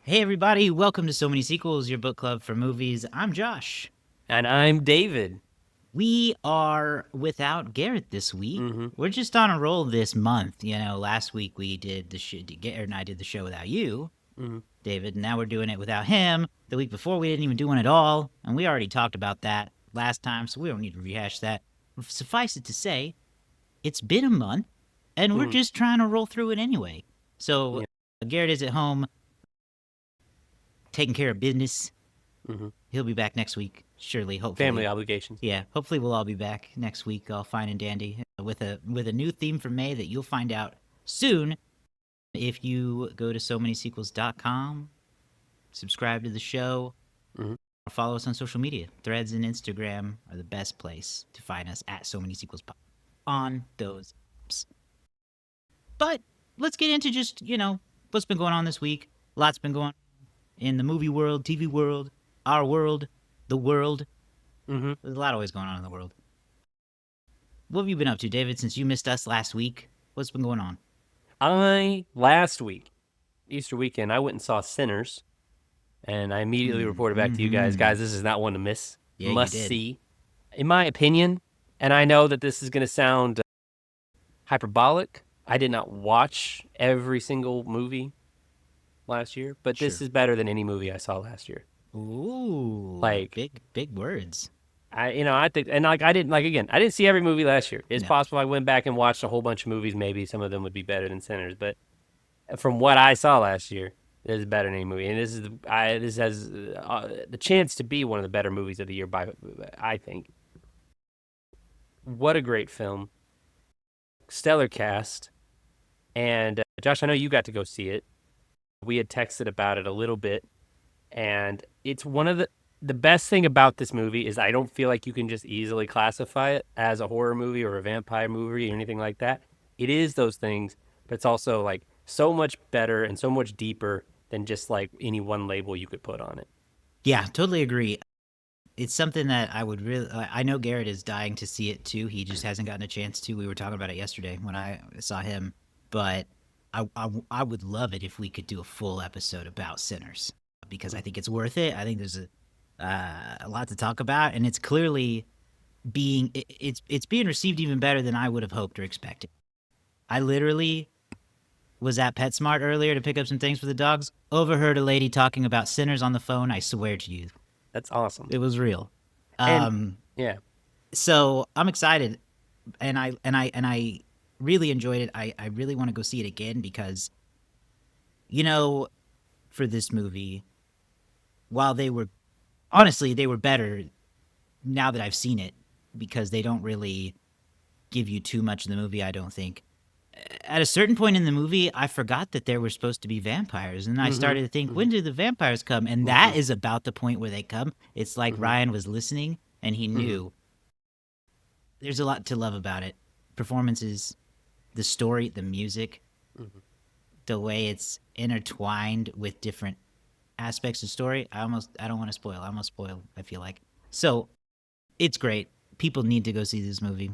Hey everybody, welcome to So Many Sequels, your book club for movies. I'm Josh. And I'm David. We are without Garrett this week. Mm-hmm. We're just on a roll this month. Last week we did Garrett and I did the show without you, Mm-hmm. David, and now we're doing it without him. The week before we didn't even do one at all, and we already talked about that last time, so we don't need to rehash that. Suffice it to say, it's been a month, and we're Mm-hmm. just trying to roll through it anyway. So Yeah. Garrett is at home taking care of business. Mm-hmm. He'll be back next week, surely, Family hopefully. obligations. Yeah, hopefully we'll all be back next week, all fine and dandy, with a new theme for May that you'll find out soon if you go to SoManySequels.com, subscribe to the show, Mm-hmm. or follow us on social media. Threads and Instagram are the best place to find us at So Many Sequels on those apps. But let's get into just, what's been going on this week. Lots been going on in the movie world, TV world, our world, the world. Mm-hmm. There's a lot always going on in the world. What have you been up to, David, since you missed us last week? What's been going on? Last week, Easter weekend, I went and saw Sinners, and I immediately reported back to you guys. Mm-hmm. Guys, this is not one to miss. Yeah, you Must did. see. In my opinion, and I know that this is going to sound hyperbolic, I did not watch every single movie last year, but this Sure. is better than any movie I saw last year. Ooh, Like, big words. I think, and like, I didn't, like, again, I didn't see every movie last year. It's No. possible I went back and watched a whole bunch of movies. Maybe some of them would be better than Sinners, but from what I saw last year, this is better than any movie. And this has the chance to be one of the better movies of the year by, I think. What a great film. Stellar cast. And Josh, I know you got to go see it. We had texted about it a little bit, and it's one of the best thing about this movie is I don't feel like you can just easily classify it as a horror movie or a vampire movie or anything like that. It is those things, but it's also like so much better and so much deeper than just like any one label you could put on it. Yeah, totally agree. It's something that I would really. I know Garrett is dying to see it too. He just hasn't gotten a chance to. We were talking about it yesterday when I saw him, but I would love it if we could do a full episode about Sinners because I think it's worth it. I think there's a lot to talk about, and it's clearly it's being received even better than I would have hoped or expected. I literally was at PetSmart earlier to pick up some things for the dogs. Overheard a lady talking about Sinners on the phone. I swear to you, That's awesome. it was real. And Um, yeah, so I'm excited, and I really enjoyed it. I really want to go see it again because, you know, for this movie, while they were honestly they were better now that I've seen it because they don't really give you too much in the movie. I don't think. At a certain point in the movie, I forgot that there were supposed to be vampires, and I mm-hmm, started to think, mm-hmm, when do the vampires come? And mm-hmm, that is about the point where they come. It's like mm-hmm, Ryan was listening and he mm-hmm, knew. There's a lot to love about it. Performances, the story, the music, mm-hmm. the way it's intertwined with different aspects of story. I don't want to spoil. I almost spoil, I feel like. So it's great. People need to go see this movie.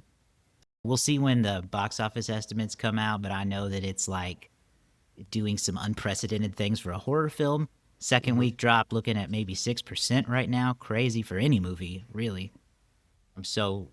We'll see when the box office estimates come out, but I know that it's like doing some unprecedented things for a horror film. Second Mm-hmm. week drop, looking at maybe 6% right now. Crazy for any movie, really. So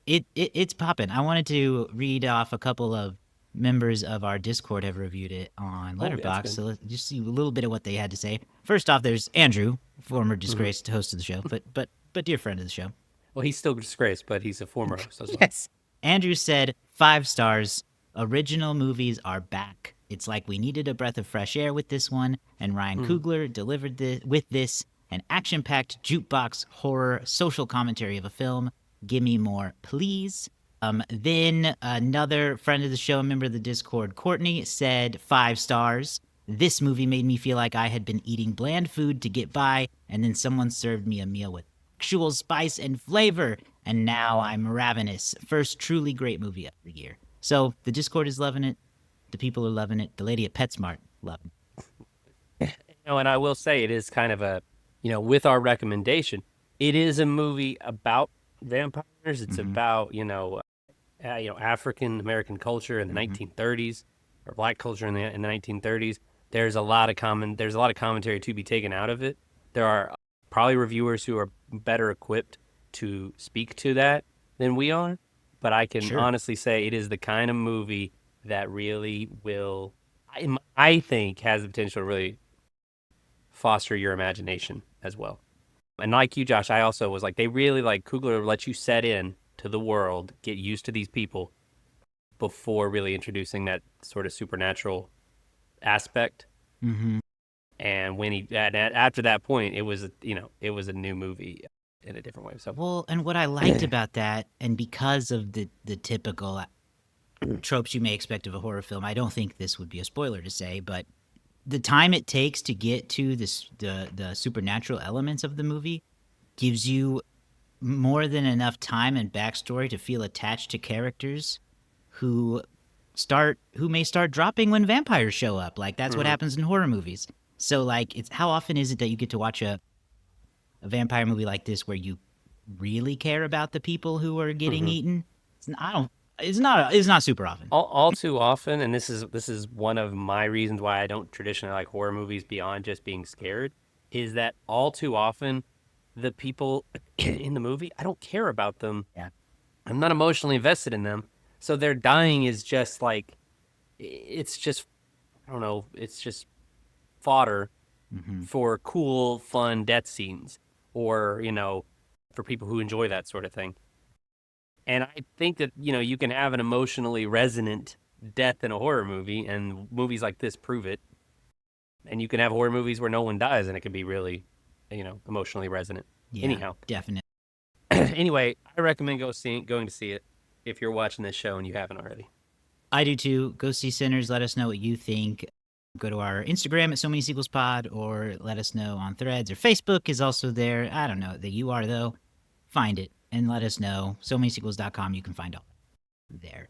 it's popping. I wanted to read off a couple of members of our Discord have reviewed it on Oh, that's Letterboxd, good. so let's just see a little bit of what they had to say. First off, there's Andrew, former Mm-hmm. disgraced host of the show, but dear friend of the show. Well, he's still disgraced, but he's a former host as well. Yes. Andrew said 5 stars. Original movies are back. It's like we needed a breath of fresh air with this one, and Ryan Mm-hmm. Coogler delivered with this an action-packed jukebox horror social commentary of a film. Gimme more, please. Then another friend of the show, a member of the Discord, Courtney, said 5 stars. This movie made me feel like I had been eating bland food to get by, and then someone served me a meal with actual spice and flavor, and now I'm ravenous. First truly great movie of the year. So the Discord is loving it. The people are loving it. The lady at PetSmart loving it. And I will say it is kind of a, with our recommendation, it is a movie about vampires. It's Mm-hmm. about, African American culture in the Mm-hmm. 1930s or black culture in the 1930s. there's a lot of commentary to be taken out of it. There are probably reviewers who are better equipped to speak to that than we are, but I can Sure. honestly say it is the kind of movie that really will, I think, has the potential to really foster your imagination as well. And like you, Josh, I also was like, they really like Coogler let you set in to the world, get used to these people before really introducing that sort of supernatural aspect. Mm-hmm. And when after that point, it was it was a new movie in a different way. So Well, and what I liked about that, and because of the typical tropes you may expect of a horror film, I don't think this would be a spoiler to say, but the time it takes to get to the supernatural elements of the movie gives you more than enough time and backstory to feel attached to characters who who may start dropping when vampires show up. Like that's what mhm. happens in horror movies. So like it's how often is it that you get to watch a vampire movie like this where you really care about the people who are getting Mhm. eaten? I don't. It's not super often. All too often, and this is one of my reasons why I don't traditionally like horror movies beyond just being scared, is that all too often the people in the movie, I don't care about them. Yeah. I'm not emotionally invested in them. So their dying is just like it's just I don't know, it's just fodder Hmm. for cool, fun death scenes or, for people who enjoy that sort of thing. And I think that, you can have an emotionally resonant death in a horror movie, and movies like this prove it. And you can have horror movies where no one dies, and it can be really, emotionally resonant. Yeah, Anyhow, definitely. anyway, I recommend going to see it if you're watching this show and you haven't already. I do too. Go see Sinners. Let us know what you think. Go to our Instagram at So Many Sequels Pod, or let us know on Threads, or Facebook is also there. I don't know that you are though. Find it and let us know. SoManySequels.com. You can find all there.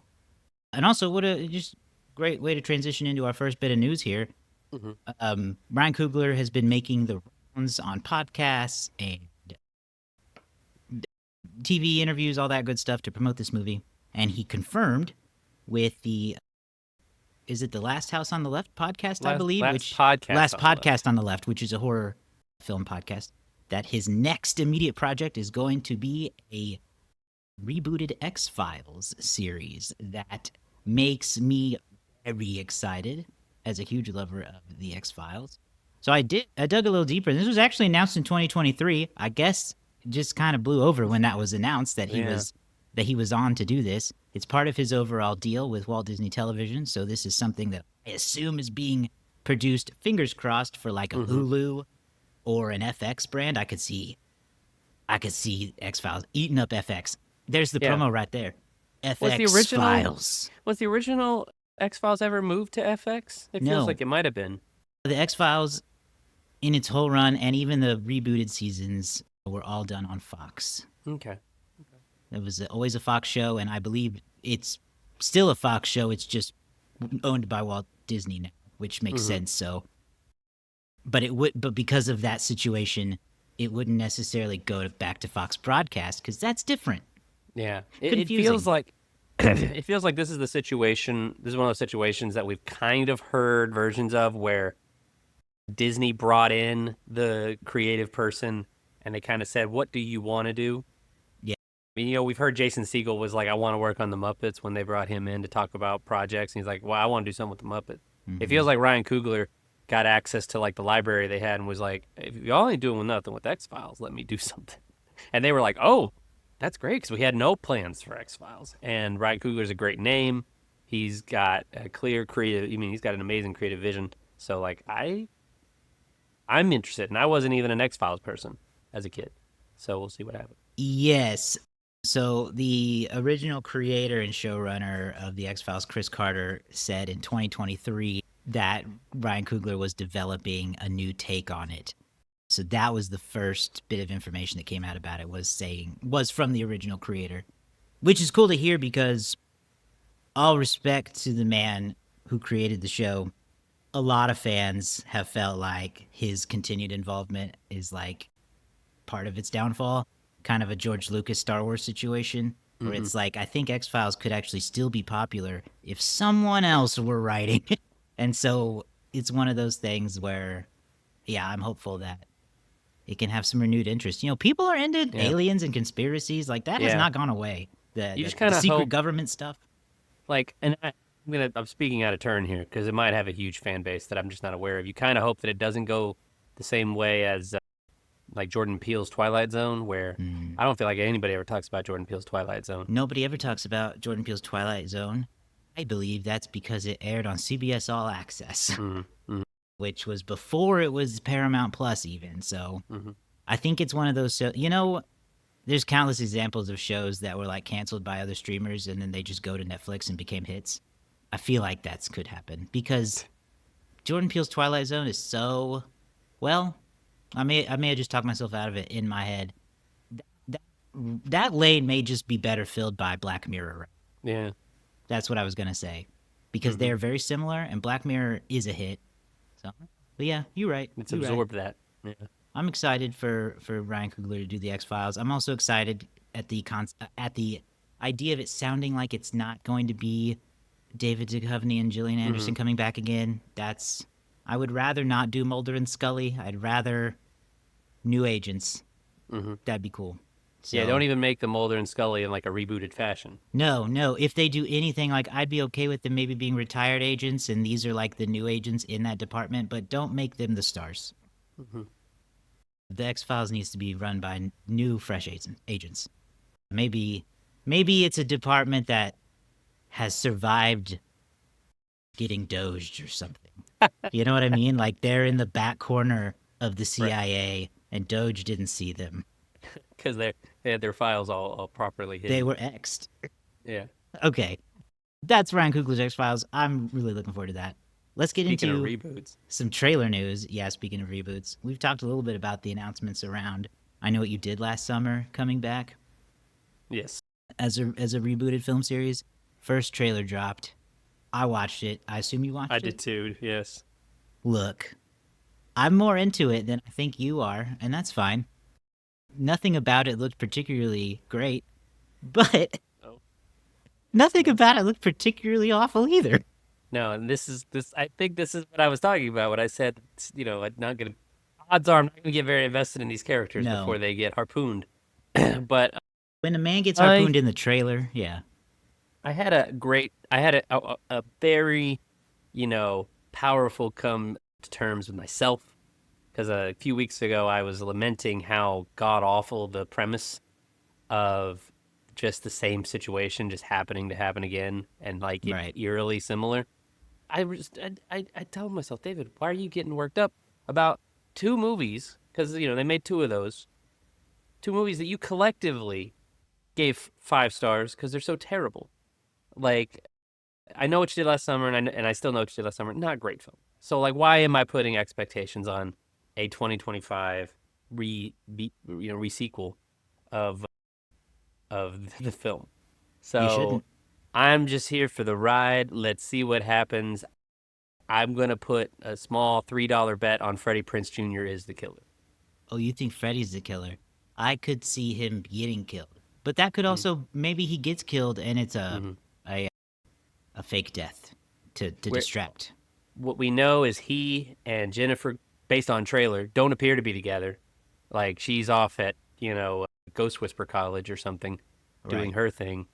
And also, what a just great way to transition into our first bit of news here. Mm-hmm. Ryan Coogler has been making the rounds on podcasts and TV interviews, all that good stuff to promote this movie. And he confirmed with the is it the Last House on the Left podcast, I believe, Last which podcast Last on the left. Podcast on the Left, which is a horror film podcast, that his next immediate project is going to be a rebooted X-Files series that makes me very excited as a huge lover of the X-Files. So I dug a little deeper. This was actually announced in 2023. I guess it just kind of blew over when that was announced Yeah. that he was on to do this. It's part of his overall deal with Walt Disney Television, so this is something that I assume is being produced, fingers crossed, for like a Mm-hmm. Hulu or an FX brand. I could see X Files eating up FX. There's the Yeah. promo right there. Was the FX original Files. was the original X Files ever moved to FX? It feels No, like it might have been. the X Files in its whole run and even the rebooted seasons were all done on Fox. Okay. It was always a Fox show, and I believe it's still a Fox show. It's just owned by Walt Disney now, which makes Mm-hmm. sense. So, but because of that situation, it wouldn't necessarily go back to Fox broadcast because that's different. Yeah. It feels Confusing. like it feels like this is the situation. This is one of those situations that we've kind of heard versions of where Disney brought in the creative person and they kind of said, "What do you want to do?" Yeah. I mean, we've heard Jason Segel was like, "I want to work on the Muppets" when they brought him in to talk about projects, and he's like, "Well, I want to do something with the Muppets." It Hmm. feels like Ryan Coogler got access to like the library they had and was like, "If y'all ain't doing nothing with X Files, let me do something." And they were like, "Oh, that's great," because we had no plans for X Files. And Ryan Coogler's a great name. He's got a clear creative. I mean, he's got an amazing creative vision. So like, I'm interested, and I wasn't even an X Files person as a kid. So we'll see what happens. Yes. So the original creator and showrunner of the X Files, Chris Carter, said in 2023 that Ryan Coogler was developing a new take on it. So that was the first bit of information that came out about it was from the original creator, which is cool to hear because all respect to the man who created the show. A lot of fans have felt like his continued involvement is like part of its downfall, kind of a George Lucas Star Wars situation where Mm-hmm. it's like I think X-Files could actually still be popular if someone else were writing. And so it's one of those things where, yeah, I'm hopeful that it can have some renewed interest. People are into aliens and conspiracies. Like, that has not gone away. You just The kind of secret hope, government stuff. like, and I'm speaking out of turn here because it might have a huge fan base that I'm just not aware of. You kind of hope that it doesn't go the same way as like Jordan Peele's Twilight Zone, where I don't feel like anybody ever talks about Jordan Peele's Twilight Zone. Nobody ever talks about Jordan Peele's Twilight Zone. I believe that's because it aired on CBS All Access, which was before it was Paramount Plus even. So I think it's one of those there's countless examples of shows that were like canceled by other streamers and then they just go to Netflix and became hits. I feel like that could happen because Jordan Peele's Twilight Zone is so, well, I may have just talked myself out of it in my head. That lane may just be better filled by Black Mirror. Right? Yeah. That's what I was going to say. Because they're very similar, and Black Mirror is a hit. So, but yeah, you're right. It's absorbed that. Yeah. I'm excited for Ryan Coogler to do the X-Files. I'm also excited at the idea of it sounding like it's not going to be David Duchovny and Gillian Anderson coming back again. I would rather not do Mulder and Scully. I'd rather new agents. That'd be cool. So, yeah, don't even make the Mulder and Scully in like a rebooted fashion. No. If they do anything, like, I'd be okay with them maybe being retired agents, and these are like the new agents in that department, but don't make them the stars. The X-Files needs to be run by new, fresh agents. Maybe it's a department that has survived getting doged or something. You know what I mean? Like, they're in the back corner of the CIA, and Doge didn't see them. Because they had their files all properly hidden. They were X'd. Yeah. Okay. That's Ryan Coogler's X-Files. I'm really looking forward to that. Let's get Speaking into of reboots. Some trailer news. Yeah, speaking of reboots. We've talked a little bit about the announcements around I Know What You Did Last Summer coming back. Yes. As a rebooted film series. First trailer dropped. I watched it. I assume you watched it? I did too, yes. Look, I'm more into it than I think you are, and that's fine. Nothing about it looked particularly great, but nothing about it looked particularly awful either. No, and I think this is what I was talking about when I said, odds are I'm not gonna get very invested in these characters before they get harpooned. But when a man gets harpooned in the trailer, yeah. I had a very, powerful come to terms with myself. Because a few weeks ago, I was lamenting how god-awful the premise of just the same situation just happening to happen again and, like, eerily similar. I told myself, David, why are you getting worked up about two movies? Because, they made two of those. Two movies that you collectively gave 5 stars because they're so terrible. Like, I Know What You Did Last Summer, and I still Know What You Did Last Summer. Not a great film. So, like, why am I putting expectations on a 2025 re-sequel of the film? So I'm just here for the ride. Let's see what happens. I'm gonna put a small $3 bet on Freddie Prinze Jr. is the killer. Oh, you think Freddy's the killer? I could see him getting killed, but that could also maybe he gets killed and it's a fake death to distract. What we know is he and Jennifer, based on trailer, don't appear to be together. Like, she's off at, Ghost Whisper College or something, doing her thing.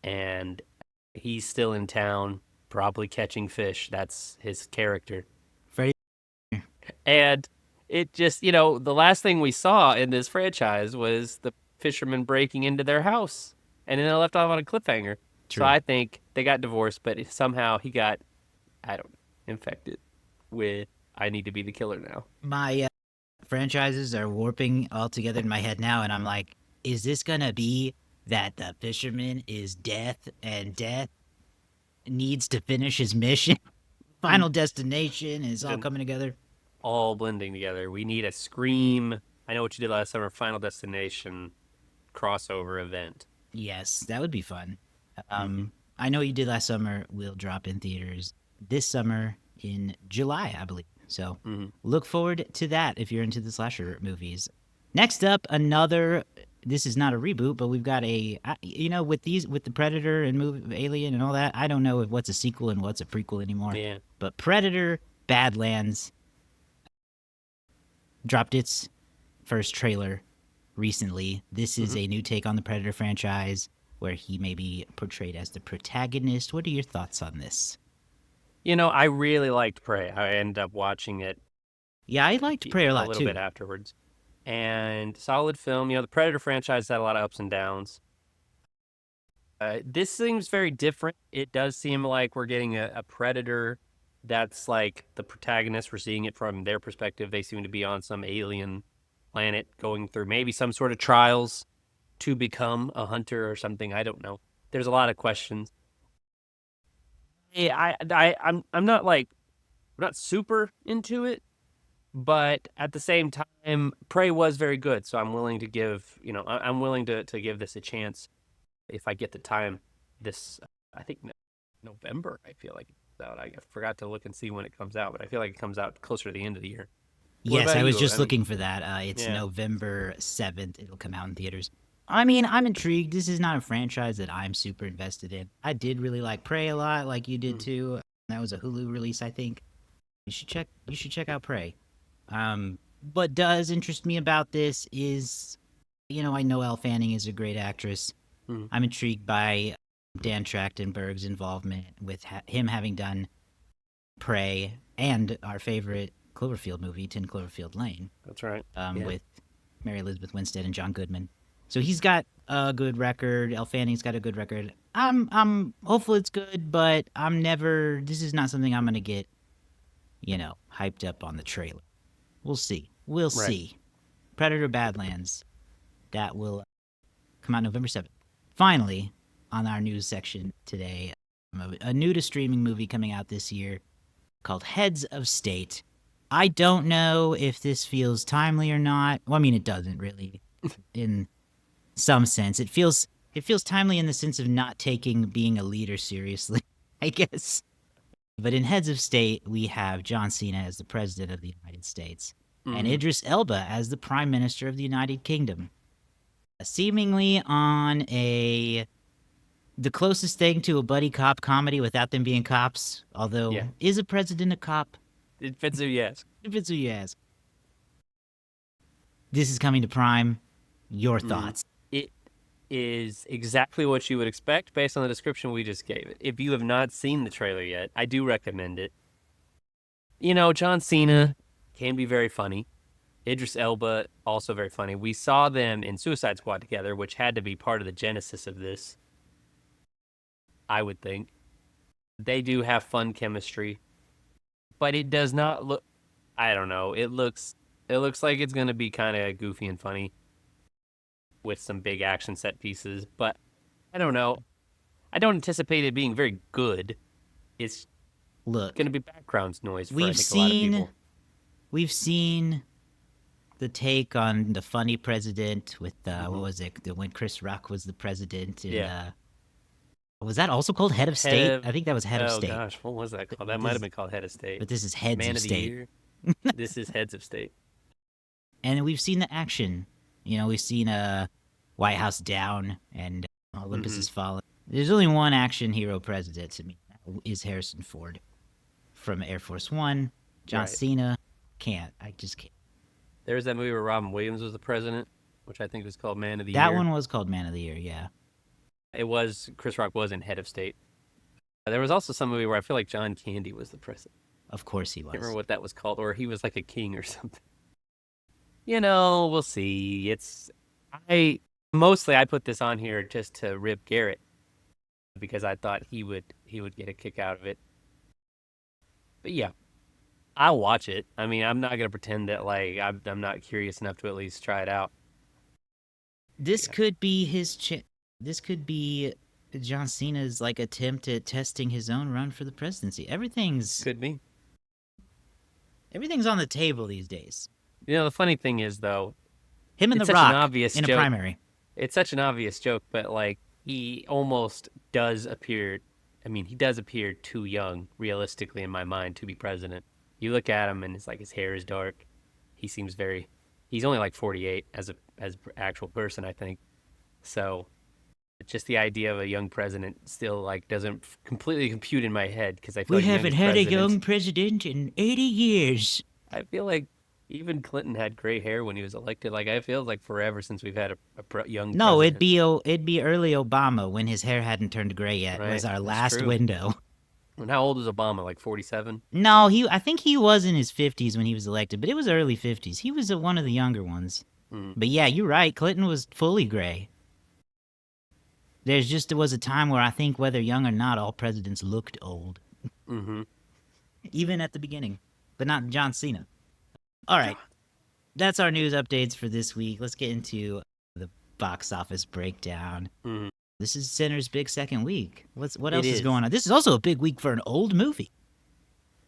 And he's still in town, probably catching fish. That's his character. Freddy. And it just, the last thing we saw in this franchise was the fisherman breaking into their house. And then they left off on a cliffhanger. True. So I think they got divorced, but somehow he got, infected with I need to be the killer now. My franchises are warping all together in my head now, and I'm like, is this gonna be that the fisherman is death and death needs to finish his mission? Final destination is all coming together. All blending together. We need a Scream, I Know What You Did Last Summer, Final Destination crossover event. Yes, that would be fun. I Know What You Did Last Summer will drop in theaters this summer in July, I believe. So look forward to that if you're into the slasher movies. Next up, this is not a reboot, but we've got with the Predator and Alien and all that, I don't know what's a sequel and what's a prequel anymore. Yeah. But Predator Badlands dropped its first trailer recently. This is a new take on the Predator franchise where he may be portrayed as the protagonist. What are your thoughts on this? I really liked Prey. I ended up watching it Yeah, I liked Prey a a lot little bit too. afterwards. And solid film. The Predator franchise had a lot of ups and downs. This seems very different. It does seem like we're getting a Predator that's like the protagonist. We're seeing it from their perspective. They seem to be on some alien planet going through maybe some sort of trials to become a hunter or something. I don't know. There's a lot of questions. Yeah, I'm not like I'm not super into it, but at the same time, Prey was very good. So I'm willing to give I'm willing to give this a chance if I get the time. This I think November. I feel like it's out. I forgot to look and see when it comes out, but I feel like it comes out closer to the end of the year. What Yes, about I was you? just looking for that. It's Yeah. November 7th. It'll come out in theaters. I mean, I'm intrigued. This is not a franchise that I'm super invested in. I did really like Prey a lot, like you did Mm. too. That was a Hulu release, I think. You should check out Prey. What does interest me about this is, I know Elle Fanning is a great actress. Mm. I'm intrigued by Dan Trachtenberg's involvement with him having done Prey and our favorite Cloverfield movie, 10 Cloverfield Lane, That's right. Yeah. with Mary Elizabeth Winstead and John Goodman. So he's got a good record. Elle Fanning's got a good record. I'm hopeful it's good, but I'm never. This is not something I'm gonna get, hyped up on the trailer. We'll see. We'll Right. see. Predator Badlands. That will come out November 7th. Finally, on our news section today, a new to streaming movie coming out this year called Heads of State. I don't know if this feels timely or not. Well, I mean, it doesn't really, in some sense. It feels timely in the sense of not taking being a leader seriously, I guess. But in Heads of State, we have John Cena as the President of the United States and Mhm. Idris Elba as the Prime Minister of the United Kingdom. Seemingly on the closest thing to a buddy cop comedy without them being cops, although Yeah. is a president a cop? It fits who you ask. Depends who you ask. This is coming to Prime. Your thoughts? It is exactly what you would expect based on the description we just gave it. If you have not seen the trailer yet, I do recommend it. John Cena can be very funny. Idris Elba, also very funny. We saw them in Suicide Squad together, which had to be part of the genesis of this, I would think. They do have fun chemistry, but it does not look, I don't know. It looks like it's going to be kind of goofy and funny with some big action set pieces, but I don't know. I don't anticipate it being very good. It's Look, going to be background noise for I we've think a lot of people. seen the take on the funny president with what was it? When Chris Rock was the president. And, Yeah. was that also called Head of State? I think that was Head of Oh State. gosh, what was that called? That might have been called Head of State. But this is Heads Man of of the State. Year. This is Heads of State. And we've seen the action. We've seen White House Down and Olympus Has Fallen. There's only one action hero president to me. Is Harrison Ford from Air Force One. John Right. Cena can't. I just can't. There was that movie where Robin Williams was the president, which I think was called Man of the That Year. one was called Man of the Year. Yeah. It was Chris Rock was in Head of State. There was also some movie where I feel like John Candy was the president. Of course he I can't remember was. what that was called, or he was like a king or something. We'll see. I put this on here just to rib Garrett because I thought he would get a kick out of it. But yeah, I'll watch it. I mean, I'm not gonna pretend that like I'm not curious enough to at least try it out. This could be this could be John Cena's like attempt at testing his own run for the presidency. Could be. Everything's on the table these days. The funny thing is though, Him and it's The such an Rock obvious in a joke. primary. It's such an obvious joke, but like he almost does appear. I mean, he does appear too young, realistically, in my mind, to be president. You look at him, and it's like his hair is dark. He seems very. He's only like 48 as an actual person, I think. So Just the idea of a young president still like doesn't completely compute in my head because I feel We like the haven't youngest had a president. young president in 80 years. I feel like even Clinton had gray hair when he was elected. Like I feel like forever since we've had a young No, president. it'd be early Obama when his hair hadn't turned gray yet. Was Right, our that's last true. window. And how old was Obama? Like 47. No, I think he was in his 50s when he was elected, but it was early 50s. He was one of the younger ones. Mm. But yeah, you're right. Clinton was fully gray. There was a time where I think whether young or not, all presidents looked old, Mm-hmm. even at the beginning, but not John Cena. All right, that's our news updates for this week. Let's get into the box office breakdown. Mm-hmm. This is Sinner's big second week. What It else is is. going on? This is also a big week for an old movie.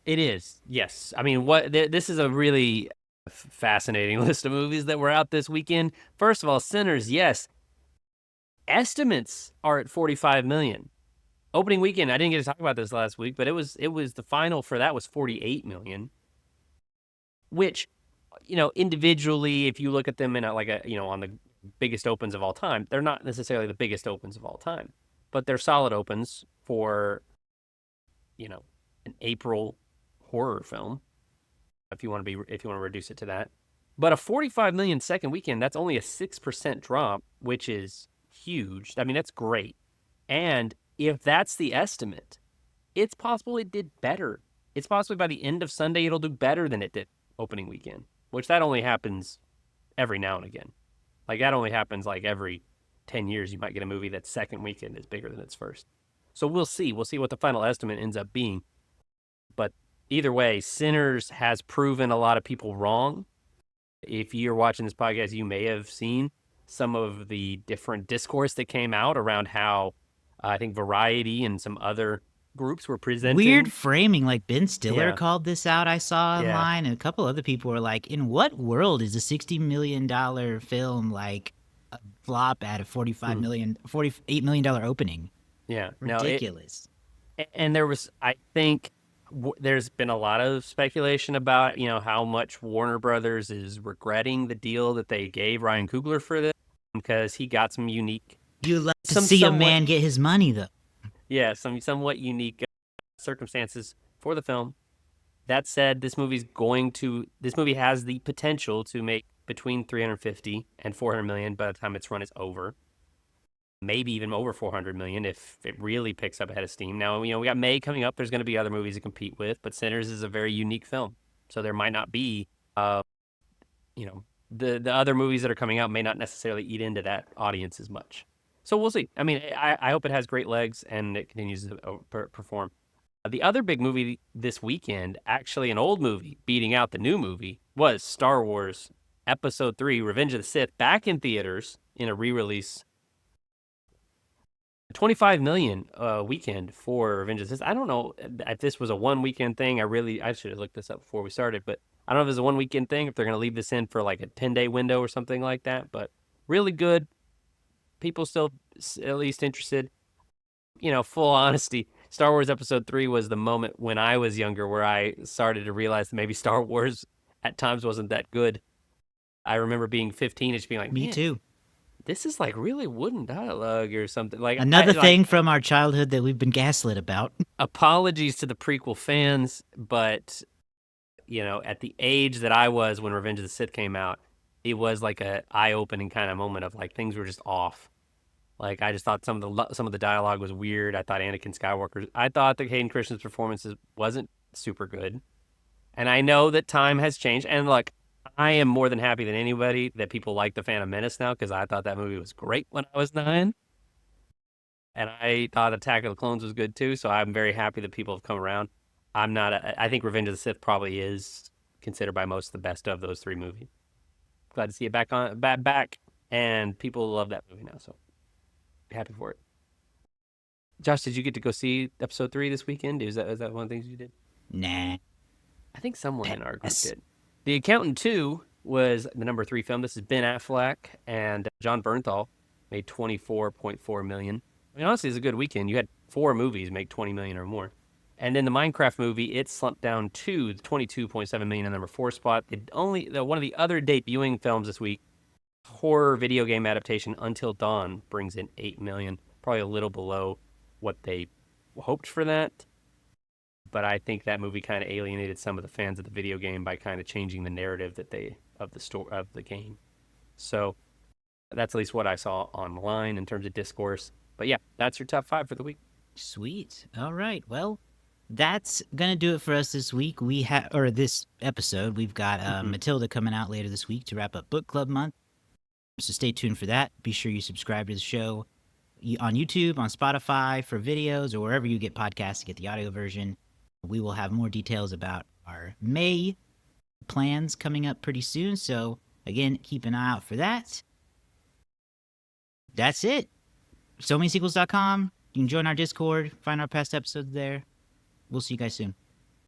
It is. Yes. I mean, this is a really fascinating list of movies that were out this weekend. First of all, Sinners, yes. Estimates are at 45 million. Opening weekend, I didn't get to talk about this last week, but it was the final for that was 48 million, which individually, if you look at them in on the biggest opens of all time, they're not necessarily the biggest opens of all time, but they're solid opens for an April horror film, if you want to reduce it to that. But a 45 million second weekend, that's only a 6% drop, which is huge. I mean, that's great. And if that's the estimate, it's possible it did better. It's possibly by the end of Sunday it'll do better than it did opening weekend, which that only happens every now and again. Like that only happens like every 10 years you might get a movie that second weekend is bigger than its first. So we'll see. We'll see what the final estimate ends up being. But either way, Sinners has proven a lot of people wrong. If you're watching this podcast, you may have seen some of the different discourse that came out around how I think Variety and some other groups were Weird presenting. framing, like Ben Stiller Yeah, called this out. I saw yeah. online, and a couple other people were like, "In what world is a $60 million film like a flop at a Hmm. $48 million opening? Yeah. No, Ridiculous." and there was, I think, there's been a lot of speculation about, how much Warner Brothers is regretting the deal that they gave Ryan Coogler for this because he got some unique, You love to some see a somewhat, man get his money, though. yeah, some somewhat unique circumstances for the film. That said, this movie has the potential to make between 350 and 400 million by the time its run is over. Maybe even over 400 million if it really picks up a head of steam. Now, we got May coming up. There's going to be other movies to compete with, but Sinners is a very unique film. So there might not be, the other movies that are coming out may not necessarily eat into that audience as much. So we'll see. I mean, I hope it has great legs and it continues to perform. The other big movie this weekend, actually an old movie beating out the new movie, was Star Wars Episode 3 Revenge of the Sith, back in theaters in a re-release. 25 million weekend for Revenge of the Sith. I don't know if this was a one weekend thing. I should have looked this up before we started, but I don't know if it's a one weekend thing, if they're going to leave this in for like a 10-day window or something like that, but really good. People still at least interested. Full honesty, Star Wars Episode 3 was the moment when I was younger where I started to realize that maybe Star Wars at times wasn't that good. I remember being 15 and just being like, Me man, too. this is like really wooden dialogue or something. Like, Another thing from our childhood that we've been gaslit about. apologies to the prequel fans, but at the age that I was when Revenge of the Sith came out, it was like a eye-opening kind of moment of like things were just off. Like I just thought some of the dialogue was weird. I thought I thought that Hayden Christensen's performance wasn't super good. And I know that time has changed. And look, I am more than happy than anybody that people like The Phantom Menace now because I thought that movie was great when I was 9. And I thought Attack of the Clones was good too. So I'm very happy that people have come around. I think Revenge of the Sith probably is considered by most the best of those 3 movies. Glad to see it back, and people love that movie now. So happy for it. Josh, did you get to go see Episode 3 this weekend? Is that one of the things you did? Nah. I think someone in our group Pass. did. The Accountant 2 was the number 3 film. This is Ben Affleck and John Bernthal. Made 24.4 million. I mean, honestly, it's a good weekend. You had 4 movies make 20 million or more. And then the Minecraft movie, it slumped down to 22.7 million in the number 4 spot. One of the other debuting films this week, horror video game adaptation Until Dawn brings in 8 million, probably a little below what they hoped for that. But I think that movie kind of alienated some of the fans of the video game by kind of changing the narrative that they of the story of the game. So that's at least what I saw online in terms of discourse. But yeah, that's your top 5 for the week. Sweet. All right. Well, that's gonna do it for us this week. We have, or this episode, we've got Matilda coming out later this week to wrap up book club month. So stay tuned for that. Be sure you subscribe to the show on YouTube, on Spotify for videos, or wherever you get podcasts to get the audio version. We will have more details about our May plans coming up pretty soon. So again, keep an eye out for that. That's it. SoManySequels.com. You can join our Discord, find our past episodes there. We'll see you guys soon.